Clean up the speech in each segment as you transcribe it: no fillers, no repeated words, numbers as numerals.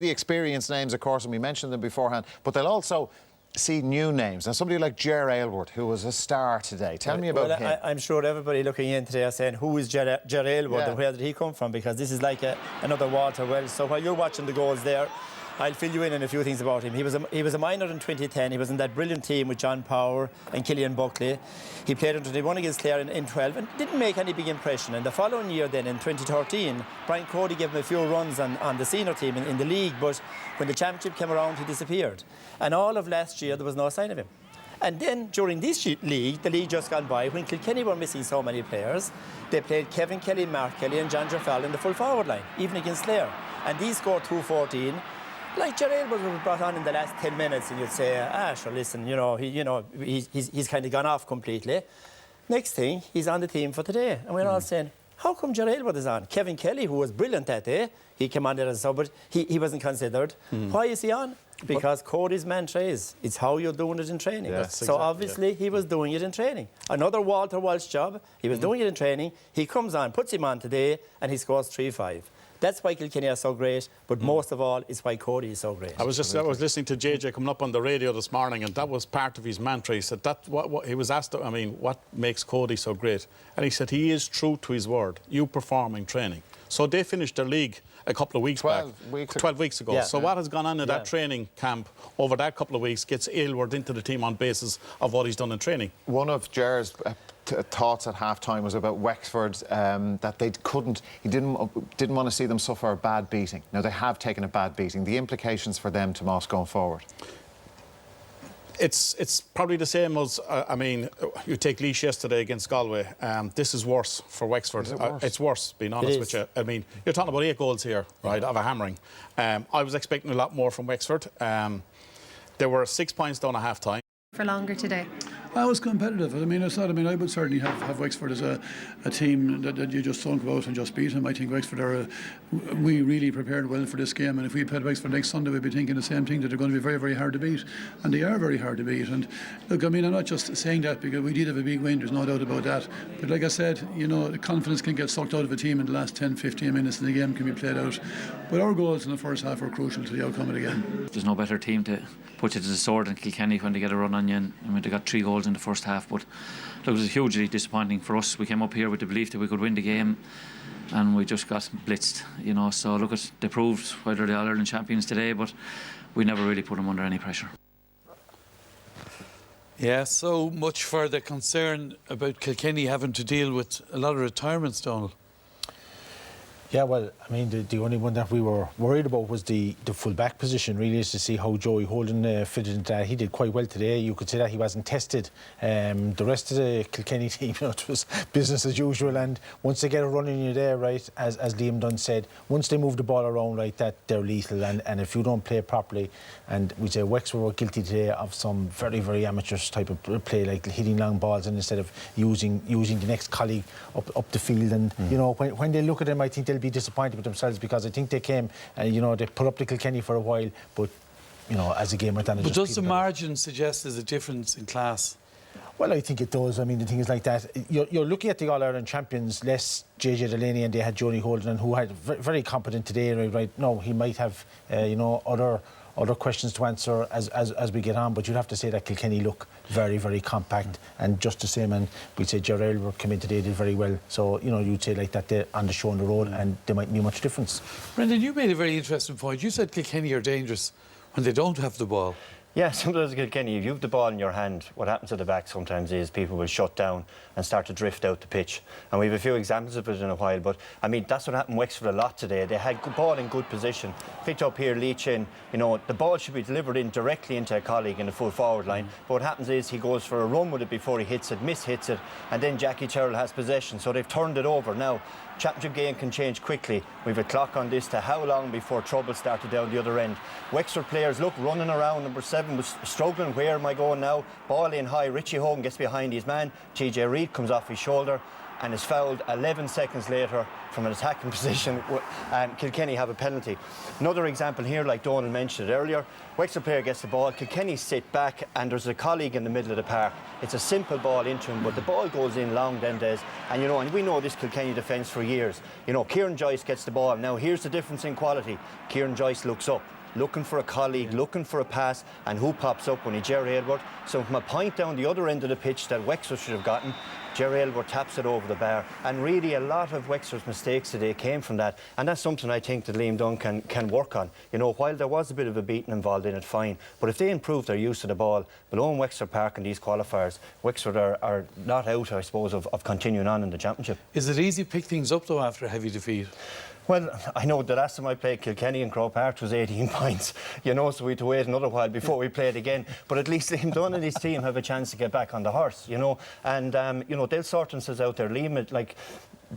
the experienced names, of course, and we mentioned them beforehand, but they'll also see new names. And somebody like Ger Aylward, who was a star today. Tell me about him. I'm sure everybody looking in today are saying, who is Ger Aylward and where did he come from? Because this is like another Walter Wells. So while you're watching the goals there, I'll fill you in on a few things about him. He was a minor in 2010. He was in that brilliant team with John Power and Killian Buckley. He played in 21 against Clare in 12 and didn't make any big impression. And the following year then, in 2013, Brian Cody gave him a few runs on the senior team in the league, but when the championship came around, he disappeared. And all of last year, there was no sign of him. And then during this league, the league just gone by, when Kilkenny were missing so many players, they played Kevin Kelly, Mark Kelly and John Jeffal in the full forward line, even against Clare. And these scored 2-14. Like Ger Aylward was brought on in the last 10 minutes and you'd say, sure, listen, he's kind of gone off completely. Next thing, he's on the team for today. And we're all saying, how come Ger Aylward is on? Kevin Kelly, who was brilliant that day, he came on there as a sub, but he wasn't considered. Why is he on? Because Cody's mantra is, it's how you're doing it in training. Yes, so obviously he was doing it in training. Another Walter Walsh job, he was doing it in training. He comes on, puts him on today, and he scores 3-5. That's why Kilkenny are so great, but most of all, it's why Cody is so great. I was listening to JJ coming up on the radio this morning, and that was part of his mantra. He said that what he was asked, what makes Cody so great? And he said he is true to his word. You perform in training. So they finished their league a couple of weeks back. 12 weeks ago. Yeah. So what has gone on in that training camp over that couple of weeks gets Aylward into the team on basis of what he's done in training. One of Ger's thoughts at half-time was about Wexford, that he didn't want to see them suffer a bad beating. Now, they have taken a bad beating. The implications for them, Tomas, going forward? It's probably the same as, you take Laois yesterday against Galway. This is worse for Wexford. Is it worse? It's worse, being honest with you. You're talking about 8 goals here, right, of a hammering. I was expecting a lot more from Wexford. There were 6 points down at half-time. For longer today. I was competitive. It's not. I would certainly have Wexford as a team that you just don't go out and just beat them. I think Wexford we really prepared well for this game, and if we played Wexford next Sunday, we'd be thinking the same thing, that they're going to be very, very hard to beat, and they are very hard to beat. And look, I'm not just saying that because we did have a big win. There's no doubt about that. But like I said, the confidence can get sucked out of a team in the last 10, 15 minutes, and the game can be played out. But our goals in the first half were crucial to the outcome of the game. There's no better team to put you to the sword than Kilkenny when they get a run on you. They got 3 goals in the first half, but look, it was hugely disappointing for us. We came up here with the belief that we could win the game, and we just got blitzed, So look, they proved whether they're All-Ireland champions today, but we never really put them under any pressure. Yeah, so much for the concern about Kilkenny having to deal with a lot of retirements, Donald. Yeah, well, the only one that we were worried about was the full-back position, really, is to see how Joey Holden fitted into that. He did quite well today. You could say that he wasn't tested. The rest of the Kilkenny team, it was business as usual. And once they get a run in you there, right, as Liam Dunn said, once they move the ball around like that, they're lethal. And if you don't play properly, and we say Wexford were guilty today of some very, very amateurish type of play, like hitting long balls and instead of using the next colleague up the field. And, when they look at them, I think they'll be disappointed with themselves, because I think they came and they put up the Kilkenny for a while, but as the game went on, but does the margin suggest there's a difference in class? Well, I think it does. The thing is like that. You're looking at the All-Ireland champions, less JJ Delaney, and they had Johnny Holden, who had very competent today. Right? No, he might have other questions to answer as we get on, but you'd have to say that Kilkenny look very, very compact and just the same. And we'd say Ger Aylward came in today, did very well. So you'd say like that they're on the show on the road, and there mightn't be much difference. Brendan, you made a very interesting point. You said Kilkenny are dangerous when they don't have the ball. Yeah, sometimes Kilkenny, if you have the ball in your hand, what happens at the back sometimes is people will shut down and start to drift out the pitch. And we have a few examples of it in a while, but that's what happened in Wexford a lot today. They had the ball in good position, picked up here, Leach in. The ball should be delivered in directly into a colleague in the full forward line. But what happens is he goes for a run with it before he hits it, mishits it, and then Jackie Terrell has possession. So they've turned it over. Now, championship game can change quickly. We've a clock on this to how long before trouble started down the other end. Wexford players, look, running around. Number 7 was struggling. Where am I going now? Ball in high. Richie Hogan gets behind his man. TJ Reid comes off his shoulder. and is fouled 11 seconds later from an attacking position, and Kilkenny have a penalty. Another example here, like Donald mentioned earlier, Wexford player gets the ball, Kilkenny sit back, and there's a colleague in the middle of the park. It's a simple ball into him, but the ball goes in long then, Des. And, you know, and we know this Kilkenny defence for years. You know, Kieran Joyce gets the ball. Now, here's the difference in quality. Kieran Joyce looks up, looking for a colleague, looking for a pass, and who pops up when he Jerry Aylward? So from a point down the other end of the pitch that Wexford should have gotten, Jerry Aylward taps it over the bar. And really a lot of Wexford's mistakes today came from that. And that's something I think that Liam Dunn can work on. You know, while there was a bit of a beating involved in it, fine. But if they improve their use of the ball below in Wexford Park in these qualifiers, Wexford are not out, I suppose, of continuing on in the championship. Is it easy to pick things up, though, after a heavy defeat? Well, I know the last time I played Kilkenny in Croke Park was 18 points, you know, so we had to wait another while before we played again. But at least Liam Dunn and his team have a chance to get back on the horse, you know. And, you know, they'll sort themselves out there. Liam, like,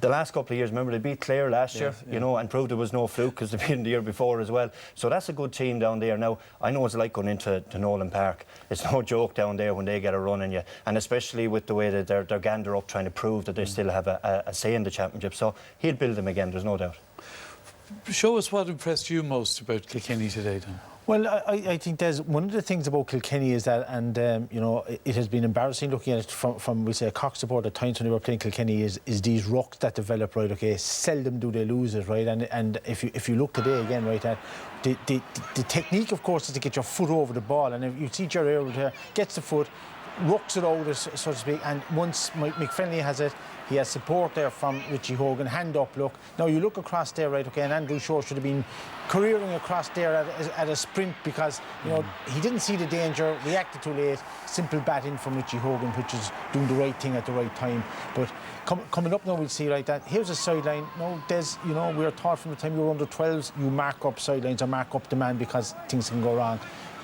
the last couple of years, remember, they beat Clare last year, you know, and proved there was no fluke because they beat them the year before as well. So that's a good team down there. Now, I know it's like going into Nolan Park. It's no joke down there when they get a run on you, and especially with the way that they're gander up trying to prove that they still have a say in the championship. So he'll build them again, there's no doubt. Show us what impressed you most about Kilkenny today, then. Well, I think there's one of the things about Kilkenny is that, and you know, it has been embarrassing looking at it from we say a Cox support at times when they were playing Kilkenny is these rucks that develop, right? Okay, seldom do they lose it, right? And if you look today again, right, the technique, of course, is to get your foot over the ball, and if you see Jerry Aylward here gets the foot, rucks it out, so to speak, and once McFenley has it, he has support there from Richie Hogan, hand up look. Now you look across there, right, okay, and Andrew Shaw should have been careering across there at a sprint because, you know, he didn't see the danger, reacted too late, simple bat in from Richie Hogan, which is doing the right thing at the right time. But coming up now, we'll see, right, that here's a sideline. No, Des, you know, we were taught from the time you were under 12s, you mark up sidelines or mark up the man because things can go wrong.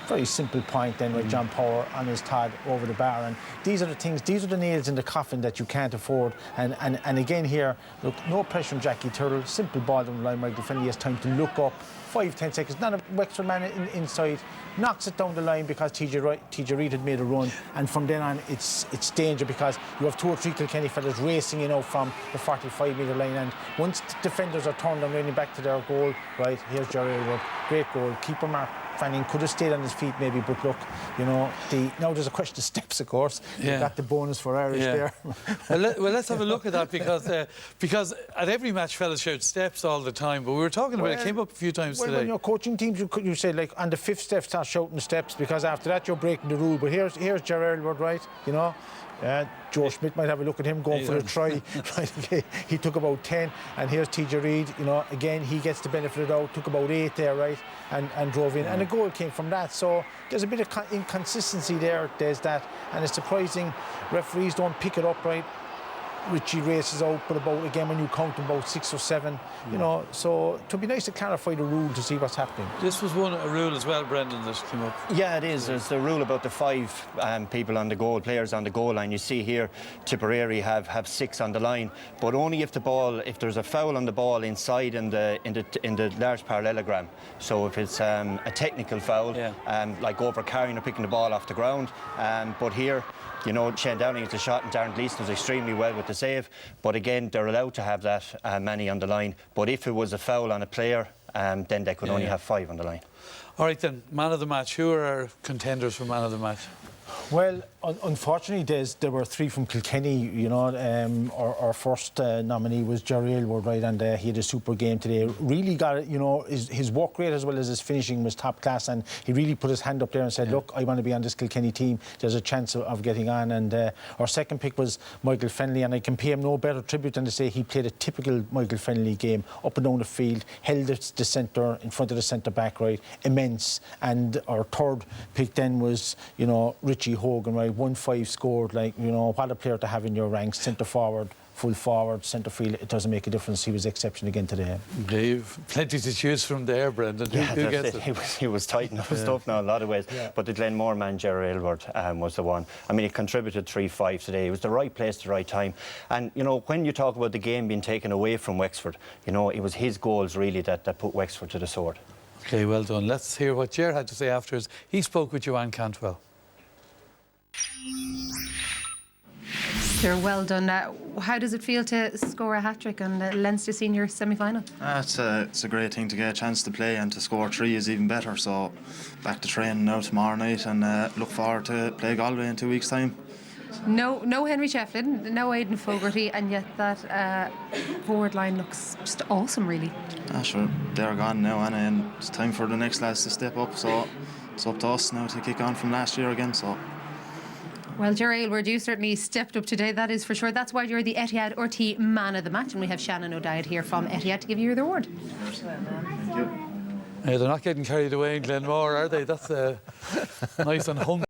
Very simple point then with John Power on his tag over the bar, and these are the things, these are the nails in the coffin that you can't afford. And again here, look, no pressure on Jackie Turtle, simple ball down the line. Michael Finley has time to look up, 5-10 seconds, not a Wexford man inside, knocks it down the line because TJ Reid had made a run, and from then on it's danger because you have 2 or 3 Kilkenny fellas racing, you know, from the 45-metre line, and once the defenders are turned and running back to their goal, right, here's Jerry Aylward, great goal, keeper Mark Fanning could have stayed on his feet maybe, but look, you know, now there's a question of steps, of course. Yeah. You got the bonus for Irish there. well, let's have a look at that because at every match fellas shout steps all the time, but we were talking about it, came up a few times today. When you're coaching teams, you say, like, on the 5th step start shouting steps because after that you're breaking the rule. But here's Jerry Aylward, right, you know. Joe Schmidt might have a look at him going for a try. Right, okay. He took about 10, and here's TJ Reid. You know, again, he gets the benefit of the doubt. Took about 8 there, right, and drove in, and a goal came from that. So there's a bit of inconsistency there. There's that, and it's surprising referees don't pick it up, right. Richie races out, but about, again, when you count them, about 6 or 7, you know, so it would be nice to clarify the rule to see what's happening. This was a rule as well, Brendan, that came up. Yeah, it is. There's the rule about the 5 people on the goal, players on the goal line. You see here, Tipperary have 6 on the line, but only if there's a foul on the ball inside in the large parallelogram. So if it's a technical foul, like overcarrying or picking the ball off the ground, but here, you know, Shane Downing is the shot and Darren Gleeson was extremely well with the save. But again, they're allowed to have that many on the line. But if it was a foul on a player, then they could only have 5 on the line. All right then, man of the match. Who are our contenders for man of the match? Well, unfortunately, there were 3 from Kilkenny. You know, our first nominee was Jerry Aylward, right, and he had a super game today. Really got it. You know, his work rate as well as his finishing was top class, and he really put his hand up there and said, "Look, I want to be on this Kilkenny team. There's a chance of getting on." And our second pick was Michael Fennelly, and I can pay him no better tribute than to say he played a typical Michael Fennelly game, up and down the field, held the centre in front of the centre back, right, immense. And our third pick then was, you know, Richie Hogan, right, 1-5 scored. Like, you know, what a player to have in your ranks, centre forward, full forward, centre field. It doesn't make a difference. He was exception again today. Dave, plenty to choose from there, Brendan. Yeah, who gets it? He was tight enough stuff now in a lot of ways. Yeah. But the Glenmore man, Jerry Aylward, was the one. I mean, he contributed 3-5 today. It was the right place, the right time. And, you know, when you talk about the game being taken away from Wexford, you know, it was his goals really that put Wexford to the sword. OK, well done. Let's hear what Ger had to say afterwards. He spoke with Joanne Cantwell. Leinster, well done. How does it feel to score a hat-trick on the Leinster senior semi-final? It's a great thing to get a chance to play, and to score 3 is even better. So back to training now tomorrow night, and look forward to play Galway in 2 weeks' time. No Henry Shefflin, no Aidan Fogarty, and yet that forward line looks just awesome, really. Sure, they're gone now, Anna, and it's time for the next lads to step up. So it's up to us now to kick on from last year again. So. Well, Ger Aylward, you certainly stepped up today, that is for sure. That's why you're the Etihad RT Man of the Match, and we have Shannon O'Dowd here from Etihad to give you the award. They're not getting carried away in Glenmore, are they? That's nice and hung.